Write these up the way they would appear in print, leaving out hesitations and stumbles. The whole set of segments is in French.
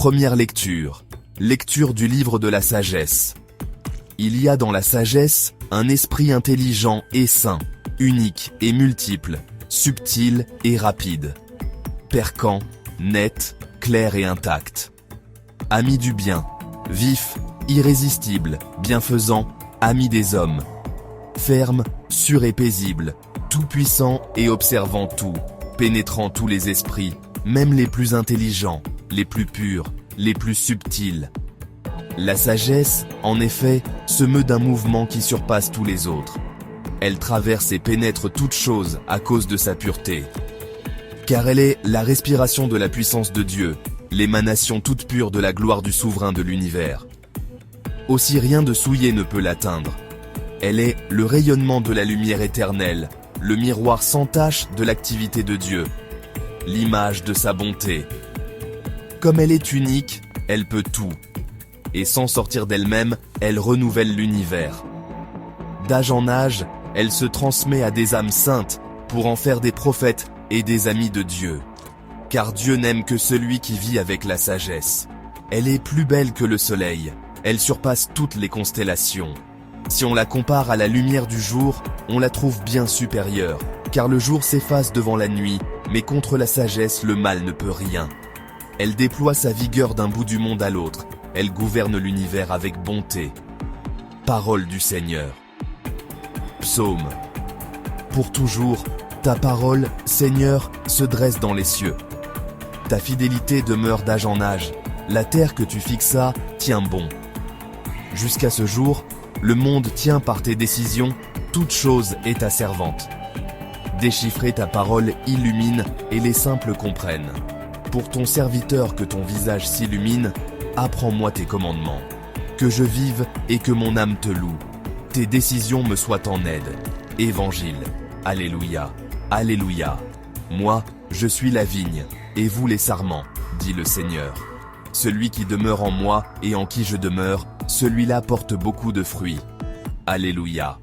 Première lecture. Lecture du livre de la sagesse. Il y a dans la sagesse un esprit intelligent et sain, unique et multiple, subtil et rapide. Percutant, net, clair et intact. Ami du bien, vif, irrésistible, bienfaisant, ami des hommes. Ferme, sûr et paisible, tout-puissant et observant tout, pénétrant tous les esprits, même les plus intelligents, les plus purs, les plus subtils. La sagesse, en effet, se meut d'un mouvement qui surpasse tous les autres. Elle traverse et pénètre toute chose à cause de sa pureté. Car elle est la respiration de la puissance de Dieu, l'émanation toute pure de la gloire du souverain de l'univers. Aussi rien de souillé ne peut l'atteindre. Elle est le rayonnement de la lumière éternelle, le miroir sans tache de l'activité de Dieu, l'image de sa bonté. Comme elle est unique, elle peut tout. Et sans sortir d'elle-même, elle renouvelle l'univers. D'âge en âge, elle se transmet à des âmes saintes pour en faire des prophètes et des amis de Dieu. Car Dieu n'aime que celui qui vit avec la sagesse. Elle est plus belle que le soleil, elle surpasse toutes les constellations. Si on la compare à la lumière du jour, on la trouve bien supérieure, car le jour s'efface devant la nuit, mais contre la sagesse le mal ne peut rien. Elle déploie sa vigueur d'un bout du monde à l'autre, elle gouverne l'univers avec bonté. Parole du Seigneur. Psaume. Pour toujours, ta parole, Seigneur, se dresse dans les cieux. Ta fidélité demeure d'âge en âge, la terre que tu fixas tient bon. Jusqu'à ce jour, le monde tient par tes décisions, toute chose est ta servante. Déchiffrer ta parole illumine et les simples comprennent. Pour ton serviteur que ton visage s'illumine, apprends-moi tes commandements. Que je vive et que mon âme te loue. Tes décisions me soient en aide. Évangile. Alléluia. Alléluia. Moi, je suis la vigne, et vous les sarments, dit le Seigneur. Celui qui demeure en moi et en qui je demeure, celui-là porte beaucoup de fruits. Alléluia.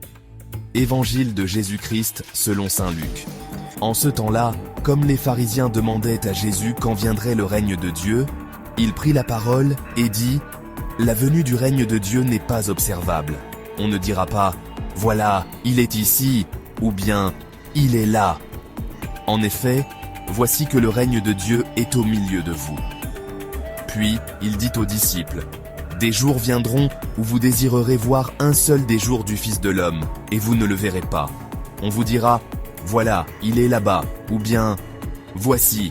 Évangile de Jésus-Christ selon saint Luc. En ce temps-là, comme les pharisiens demandaient à Jésus quand viendrait le règne de Dieu, il prit la parole et dit « La venue du règne de Dieu n'est pas observable. On ne dira pas « Voilà, il est ici » ou bien « Il est là ». En effet, voici que le règne de Dieu est au milieu de vous. Puis, il dit aux disciples « Des jours viendront où vous désirerez voir un seul des jours du Fils de l'homme, et vous ne le verrez pas. On vous dira « Voilà, il est là-bas » ou bien « Voici,